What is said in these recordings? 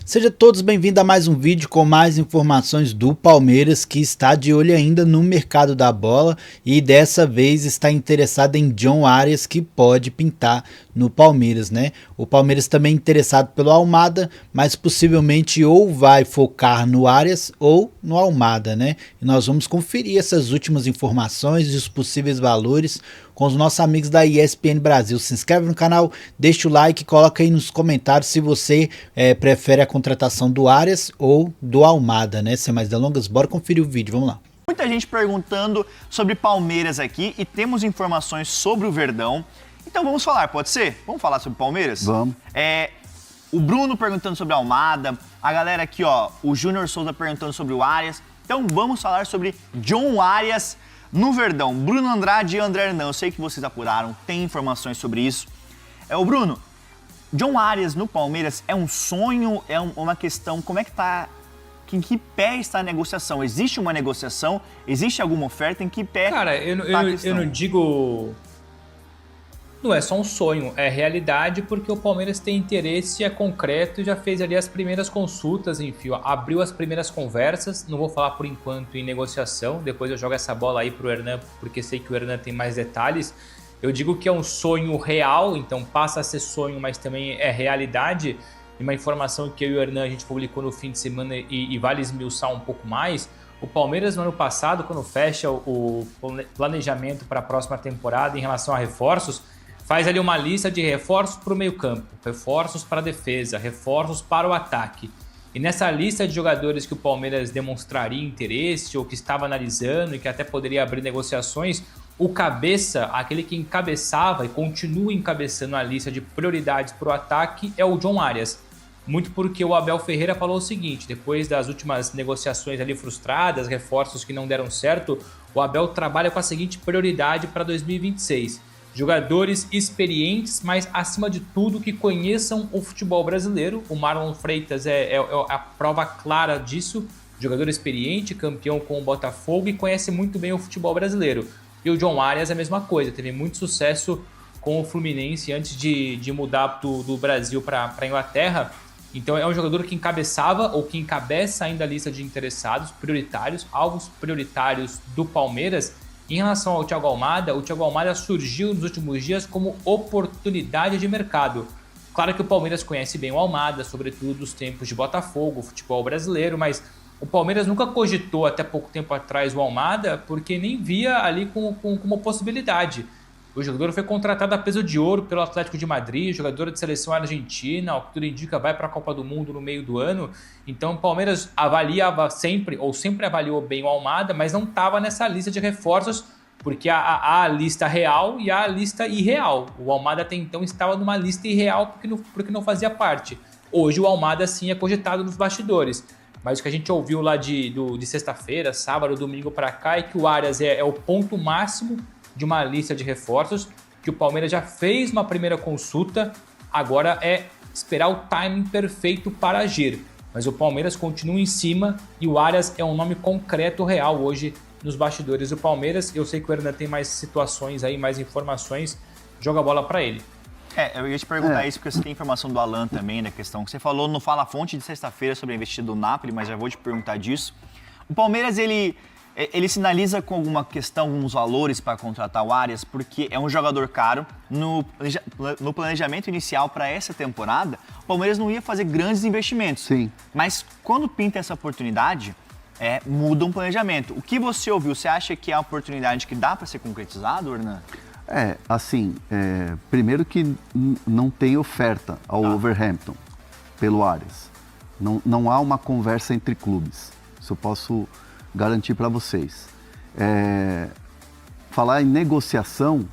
Sejam todos bem-vindos a mais um vídeo com mais informações do Palmeiras, que está de olho ainda no mercado da bola e dessa vez está interessado em John Arias, que pode pintar no Palmeiras, né? O Palmeiras também é interessado pelo Almada, mas possivelmente ou vai focar no Arias ou no Almada, né? E nós vamos conferir essas últimas informações e os possíveis valores com os nossos amigos da ESPN Brasil. Se inscreve no canal, deixa o like, coloca aí nos comentários se você prefere a contratação do Arias ou do Almada, né? Sem mais delongas, bora conferir o vídeo, vamos lá. Muita gente perguntando sobre Palmeiras aqui e temos informações sobre o Verdão. Então vamos falar, pode ser? Vamos falar sobre Palmeiras? Vamos. O Bruno perguntando sobre a Almada, a galera aqui, ó, o Júnior Souza perguntando sobre o Arias. Então vamos falar sobre John Arias no Verdão. Bruno Andrade e André Hernan, eu sei que vocês apuraram, tem informações sobre isso. O Bruno, John Arias no Palmeiras é um sonho, uma questão, como é que tá, em que pé está a negociação? Existe uma negociação? Existe alguma oferta? Em que pé Cara, eu não digo... Não é só um sonho, é realidade, porque o Palmeiras tem interesse, é concreto, já fez ali as primeiras consultas, enfim, abriu as primeiras conversas. Não vou falar por enquanto em negociação, depois eu jogo essa bola aí pro Hernan, porque sei que o Hernan tem mais detalhes. Eu digo que é um sonho real, então passa a ser sonho, mas também é realidade. E uma informação que eu e o Hernan a gente publicou no fim de semana e vale esmiuçar um pouco mais. O Palmeiras no ano passado, quando fecha o planejamento para a próxima temporada em relação a reforços, faz ali uma lista de reforços para o meio-campo, reforços para a defesa, reforços para o ataque. E nessa lista de jogadores que o Palmeiras demonstraria interesse ou que estava analisando e que até poderia abrir negociações, o cabeça, aquele que encabeçava e continua encabeçando a lista de prioridades para o ataque, é o John Arias. Muito porque o Abel Ferreira falou o seguinte: depois das últimas negociações ali frustradas, reforços que não deram certo, o Abel trabalha com a seguinte prioridade para 2026. Jogadores experientes, mas acima de tudo que conheçam o futebol brasileiro. O Marlon Freitas é a prova clara disso. Jogador experiente, campeão com o Botafogo e conhece muito bem o futebol brasileiro. E o John Arias é a mesma coisa, teve muito sucesso com o Fluminense antes de mudar do Brasil para a Inglaterra. Então é um jogador que encabeçava ou que encabeça ainda a lista de interessados prioritários, alvos prioritários do Palmeiras. Em relação ao Thiago Almada, o Thiago Almada surgiu nos últimos dias como oportunidade de mercado. Claro que o Palmeiras conhece bem o Almada, sobretudo dos tempos de Botafogo, futebol brasileiro, mas o Palmeiras nunca cogitou até pouco tempo atrás o Almada porque nem via ali como uma possibilidade. O jogador foi contratado a peso de ouro pelo Atlético de Madrid, jogador de seleção argentina, ao que tudo indica vai para a Copa do Mundo no meio do ano. Então o Palmeiras avaliava sempre, ou sempre avaliou bem o Almada, mas não estava nessa lista de reforços, porque há a lista real e há a lista irreal. O Almada até então estava numa lista irreal porque não fazia parte. Hoje o Almada sim é cogitado nos bastidores. Mas o que a gente ouviu lá de sexta-feira, sábado, domingo para cá é que o Arias é o ponto máximo de uma lista de reforços, que o Palmeiras já fez uma primeira consulta, agora é esperar o timing perfeito para agir. Mas o Palmeiras continua em cima e o Arias é um nome concreto, real hoje nos bastidores do Palmeiras. Eu sei que o Hernan tem mais situações aí, mais informações, joga a bola para ele. Eu ia te perguntar isso porque você tem informação do Alan também, da questão que você falou no Fala Fonte de sexta-feira sobre a investida do Napoli, mas já vou te perguntar disso. O Palmeiras, ele sinaliza com alguma questão, alguns valores para contratar o Arias, porque é um jogador caro. No planejamento inicial para essa temporada, o Palmeiras não ia fazer grandes investimentos. Sim. Mas quando pinta essa oportunidade, muda um planejamento. O que você ouviu, você acha que é uma oportunidade que dá para ser concretizado, Hernan? Primeiro que não tem oferta ao Wolverhampton pelo Arias. Não há uma conversa entre clubes. Isso eu posso garantir para vocês. Falar em negociação,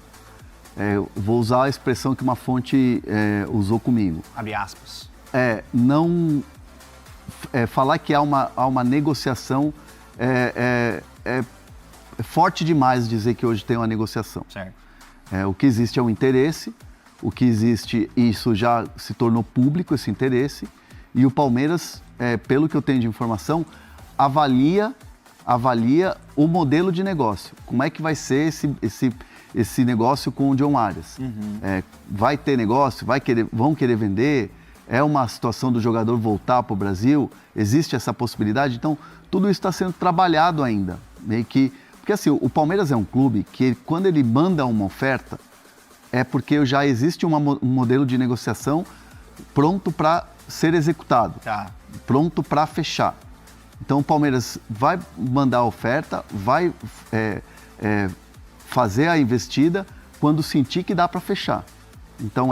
vou usar a expressão que uma fonte usou comigo. Abre aspas. Falar que há uma negociação é forte demais dizer que hoje tem uma negociação. Certo. O que existe é um interesse, o que existe, isso já se tornou público, esse interesse, e o Palmeiras, pelo que eu tenho de informação, avalia o modelo de negócio. Como é que vai ser esse negócio com o John Arias? Vai ter negócio? Vão querer vender? é uma situação do jogador voltar para o Brasil, existe essa possibilidade, então tudo isso está sendo trabalhado ainda, meio que, porque assim, o Palmeiras é um clube que quando ele manda uma oferta, é porque já existe um modelo de negociação pronto para ser executado, pronto para fechar. Então o Palmeiras vai mandar a oferta, vai fazer a investida quando sentir que dá para fechar. Então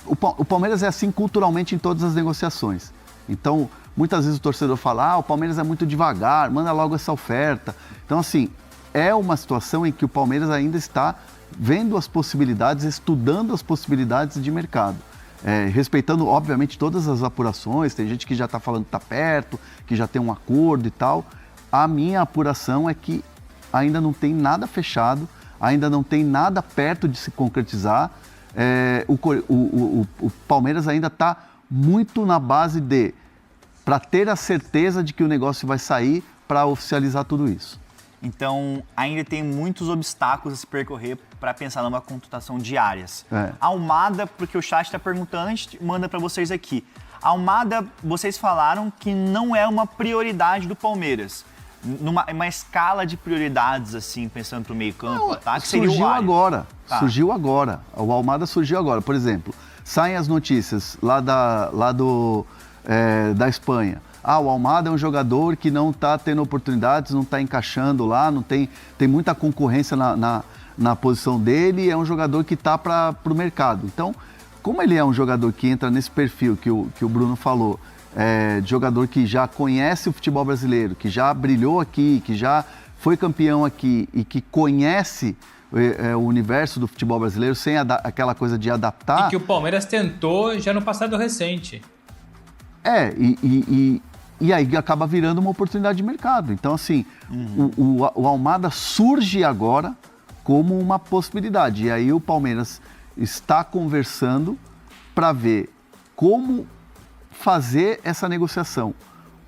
o Palmeiras é assim culturalmente em todas as negociações. Então muitas vezes o torcedor fala, o Palmeiras é muito devagar, manda logo essa oferta. Então assim, é uma situação em que o Palmeiras ainda está vendo as possibilidades, estudando as possibilidades de mercado. Respeitando, obviamente, todas as apurações, tem gente que já está falando que está perto, que já tem um acordo e tal. A minha apuração é que ainda não tem nada fechado, ainda não tem nada perto de se concretizar. O Palmeiras ainda está muito na base para ter a certeza de que o negócio vai sair para oficializar tudo isso. Então, ainda tem muitos obstáculos a se percorrer para pensar numa contratação de Arias. Almada, porque o chat está perguntando, a gente manda para vocês aqui. Almada, vocês falaram que não é uma prioridade do Palmeiras. Numa escala de prioridades, assim, pensando para o meio-campo, ataque, seria o Arias. Surgiu agora. O Almada surgiu agora. Por exemplo, saem as notícias lá da Espanha. O Almada é um jogador que não está tendo oportunidades, não está encaixando lá, tem muita concorrência na posição dele, é um jogador que está para o mercado. Então, como ele é um jogador que entra nesse perfil que o Bruno falou, de jogador que já conhece o futebol brasileiro, que já brilhou aqui, que já foi campeão aqui e que conhece o universo do futebol brasileiro sem aquela coisa de adaptar... E que o Palmeiras tentou já no passado recente. E aí acaba virando uma oportunidade de mercado. Então, assim, o Almada surge agora como uma possibilidade. E aí o Palmeiras está conversando para ver como fazer essa negociação,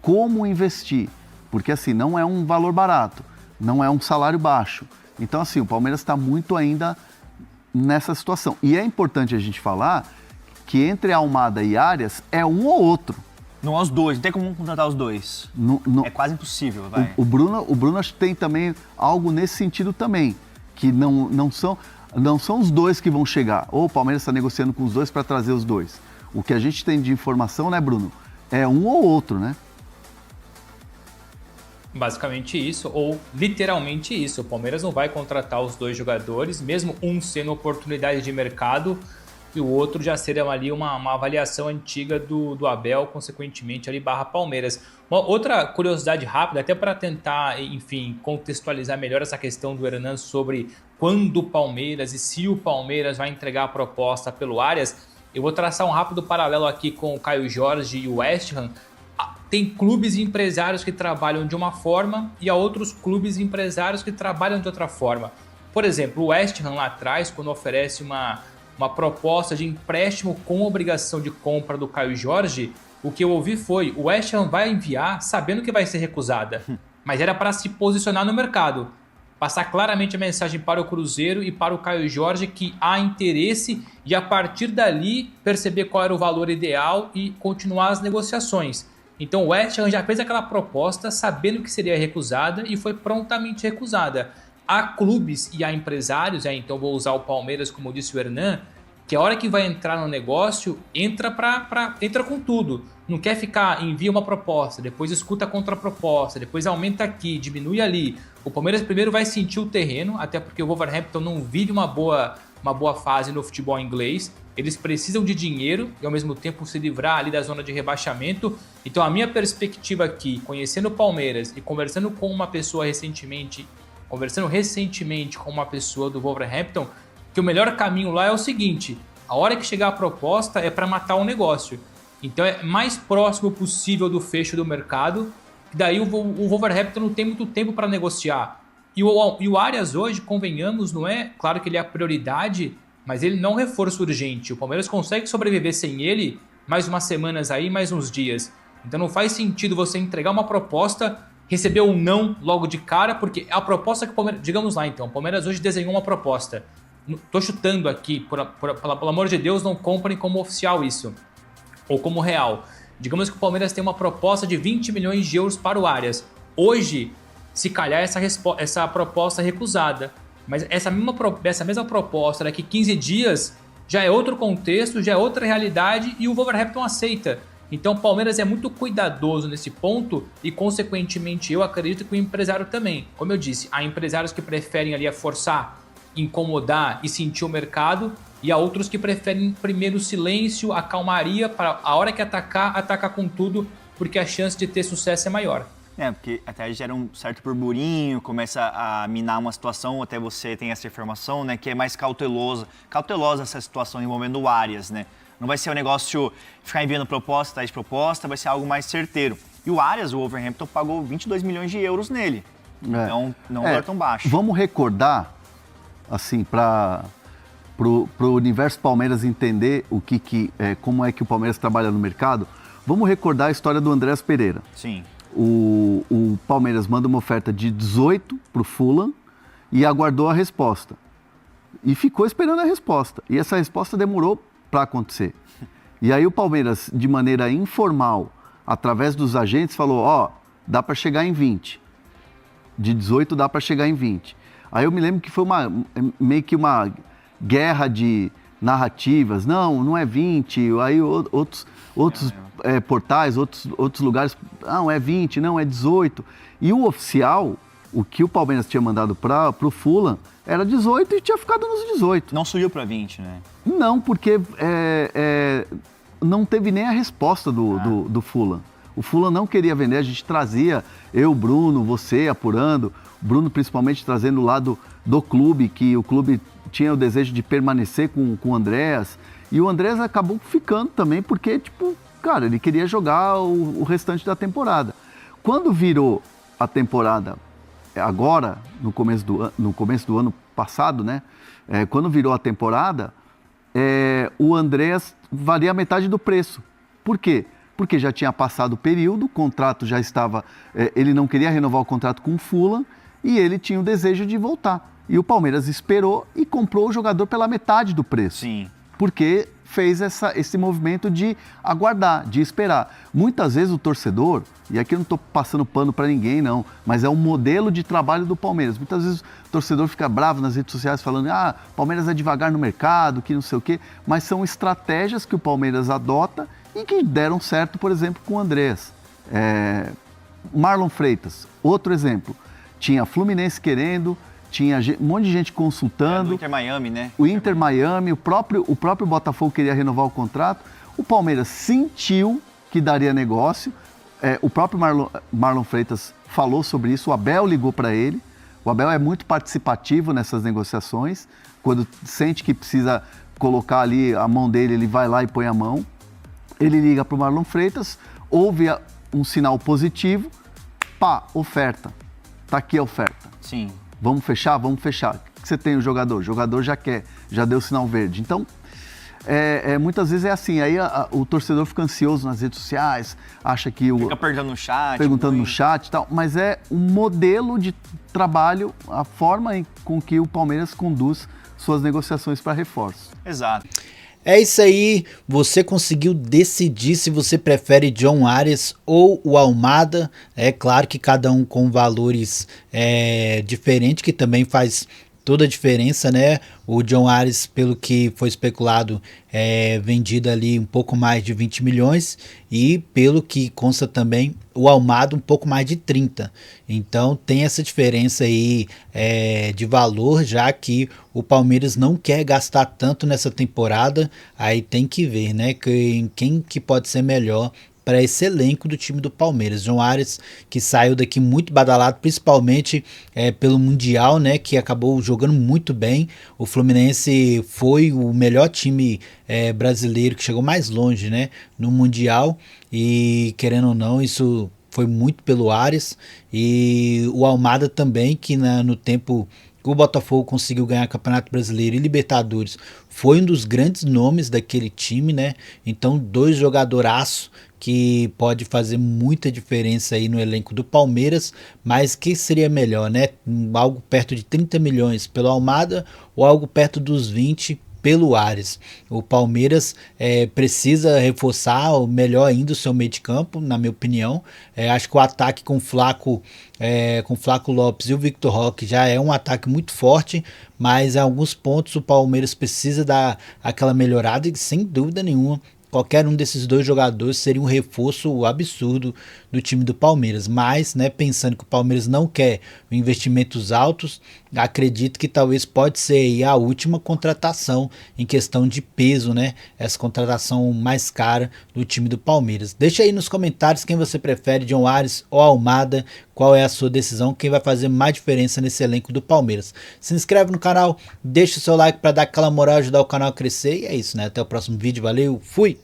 como investir. Porque, assim, não é um valor barato, não é um salário baixo. Então, assim, o Palmeiras está muito ainda nessa situação. E é importante a gente falar que entre Almada e Arias é um ou outro. Não é os dois, não tem como contratar os dois. É quase impossível, vai. O Bruno acho que tem também algo nesse sentido também, que não são os dois que vão chegar. Ou o Palmeiras está negociando com os dois para trazer os dois. O que a gente tem de informação, né, Bruno? É um ou outro, né? Basicamente isso, ou literalmente isso. O Palmeiras não vai contratar os dois jogadores, mesmo um sendo oportunidade de mercado, e o outro já seria ali uma avaliação antiga do Abel, consequentemente ali /Palmeiras. Uma outra curiosidade rápida, até para tentar, enfim, contextualizar melhor essa questão do Hernan sobre quando o Palmeiras e se o Palmeiras vai entregar a proposta pelo Arias, eu vou traçar um rápido paralelo aqui com o Caio Jorge e o West Ham. Tem clubes e empresários que trabalham de uma forma e há outros clubes e empresários que trabalham de outra forma. Por exemplo, o West Ham lá atrás, quando oferece uma proposta de empréstimo com obrigação de compra do Caio Jorge, o que eu ouvi foi, o West Ham vai enviar sabendo que vai ser recusada, mas era para se posicionar no mercado, passar claramente a mensagem para o Cruzeiro e para o Caio Jorge que há interesse e a partir dali perceber qual era o valor ideal e continuar as negociações. Então o West Ham já fez aquela proposta sabendo que seria recusada e foi prontamente recusada. Há clubes e há empresários, então vou usar o Palmeiras como disse o Hernan, que a hora que vai entrar no negócio, entra com tudo. Não quer ficar, envia uma proposta, depois escuta a contraproposta, depois aumenta aqui, diminui ali. O Palmeiras primeiro vai sentir o terreno, até porque o Wolverhampton não vive uma boa fase no futebol inglês. Eles precisam de dinheiro e ao mesmo tempo se livrar ali da zona de rebaixamento. Então a minha perspectiva aqui, conhecendo o Palmeiras e conversando recentemente com uma pessoa do Wolverhampton, que o melhor caminho lá é o seguinte, a hora que chegar a proposta é para matar o negócio. Então é mais próximo possível do fecho do mercado, daí o Wolverhampton não tem muito tempo para negociar. E o Arias hoje, convenhamos, não é? Claro que ele é a prioridade, mas ele não é um reforço urgente. O Palmeiras consegue sobreviver sem ele mais umas semanas aí, mais uns dias. Então não faz sentido você entregar uma proposta, receber um não logo de cara, porque a proposta que o Palmeiras... Digamos lá então, o Palmeiras hoje desenhou uma proposta. Tô chutando aqui, pelo amor de Deus, não comprem como oficial isso. ou como real. Digamos que o Palmeiras tem uma proposta de 20 milhões de euros para o Arias. Hoje, se calhar essa proposta é recusada. Mas essa mesma proposta daqui 15 dias já é outro contexto, já é outra realidade e o Wolverhampton aceita. Então o Palmeiras é muito cuidadoso nesse ponto e, consequentemente, eu acredito que o empresário também. Como eu disse, há empresários que preferem ali forçar, incomodar e sentir o mercado, e há outros que preferem primeiro o silêncio, a calmaria, para a hora que atacar com tudo, porque a chance de ter sucesso é maior. Porque até gera um certo burburinho, começa a minar uma situação, até você tem essa informação, né, que é mais cautelosa essa situação envolvendo o Arias, né? Não vai ser um negócio ficar enviando proposta atrás de proposta, vai ser algo mais certeiro. E o Arias, o Wolverhampton, pagou 22 milhões de euros nele. Então, não é tão baixo. Vamos recordar, assim, para o universo Palmeiras entender como é que o Palmeiras trabalha no mercado, vamos recordar a história do Andreas Pereira. Sim. O Palmeiras manda uma oferta de 18 para o Fulham e aguardou a resposta. E ficou esperando a resposta. E essa resposta demorou para acontecer. E aí o Palmeiras, de maneira informal, através dos agentes, falou, dá para chegar em 20. De 18 dá para chegar em 20. Aí eu me lembro que foi meio que uma guerra de narrativas. Não é 20. Aí outros portais, outros lugares, não, é 20, não, é 18. E o oficial, o que o Palmeiras tinha mandado para o Fulham, era 18 e tinha ficado nos 18. Não subiu para 20, né? Não, porque não teve nem a resposta do Fulham. O Fulham não queria vender, a gente trazia, eu, Bruno, você apurando, Bruno principalmente trazendo o lado do clube, que o clube tinha o desejo de permanecer com o Andreas, e o Andreas acabou ficando também, porque, cara, ele queria jogar o restante da temporada. Quando virou a temporada, agora, no começo do ano passado, né? Quando virou a temporada, o Andreas valia metade do preço. Por quê? Porque já tinha passado o período, o contrato já estava... ele não queria renovar o contrato com o Fulham e ele tinha o desejo de voltar. E o Palmeiras esperou e comprou o jogador pela metade do preço. Sim. Porque fez esse movimento de aguardar, de esperar. Muitas vezes o torcedor, e aqui eu não estou passando pano para ninguém não, mas é um modelo de trabalho do Palmeiras. Muitas vezes o torcedor fica bravo nas redes sociais falando Palmeiras é devagar no mercado, que não sei o quê, mas são estratégias que o Palmeiras adota e que deram certo, por exemplo, com o Andreas. Marlon Freitas, outro exemplo. Tinha Fluminense querendo, tinha um monte de gente consultando. O Inter Miami, né? O Inter Miami, o próprio Botafogo queria renovar o contrato. O Palmeiras sentiu que daria negócio. O próprio Marlon Freitas falou sobre isso. O Abel ligou para ele. O Abel é muito participativo nessas negociações. Quando sente que precisa colocar ali a mão dele, ele vai lá e põe a mão. Ele liga para o Marlon Freitas, ouve um sinal positivo. Oferta. Tá aqui a oferta. Sim. Vamos fechar? Vamos fechar. O que você tem o jogador? O jogador já quer, já deu sinal verde. Então, muitas vezes é assim, aí o torcedor fica ansioso nas redes sociais, acha que fica perguntando no chat. Perguntando no chat e tal, mas é um modelo de trabalho, a forma com que o Palmeiras conduz suas negociações para reforço. Exato. É isso aí, você conseguiu decidir se você prefere John Arias ou o Almada. É claro que cada um com valores diferentes, que também faz toda a diferença, né? O John Arias, pelo que foi especulado, vendido ali um pouco mais de 20 milhões e pelo que consta também, o Almada um pouco mais de 30. Então tem essa diferença aí de valor, já que o Palmeiras não quer gastar tanto nessa temporada. Aí tem que ver, né, quem que pode ser melhor para esse elenco do time do Palmeiras. John Arias, que saiu daqui muito badalado, principalmente pelo Mundial, né, que acabou jogando muito bem. O Fluminense foi o melhor time brasileiro, que chegou mais longe, né, no Mundial, e querendo ou não, isso foi muito pelo Arias. E o Almada também, que no tempo que o Botafogo conseguiu ganhar Campeonato Brasileiro e Libertadores, foi um dos grandes nomes daquele time, né? Então, dois jogadoraços que pode fazer muita diferença aí no elenco do Palmeiras, mas que seria melhor, né? Algo perto de 30 milhões pelo Almada ou algo perto dos 20 pelo Arias. O Palmeiras precisa reforçar melhor ainda o seu meio de campo, na minha opinião. Acho que o ataque com Flaco Lopes e o Victor Roque já é um ataque muito forte, mas em alguns pontos o Palmeiras precisa dar aquela melhorada e sem dúvida nenhuma qualquer um desses dois jogadores seria um reforço absurdo do time do Palmeiras. Mas, né, pensando que o Palmeiras não quer investimentos altos, acredito que talvez pode ser aí a última contratação em questão de peso, né? Essa contratação mais cara do time do Palmeiras. Deixa aí nos comentários quem você prefere, John Arias ou Almada, qual é a sua decisão, quem vai fazer mais diferença nesse elenco do Palmeiras. Se inscreve no canal, deixa o seu like para dar aquela moral, ajudar o canal a crescer e é isso, né? Até o próximo vídeo, valeu, fui!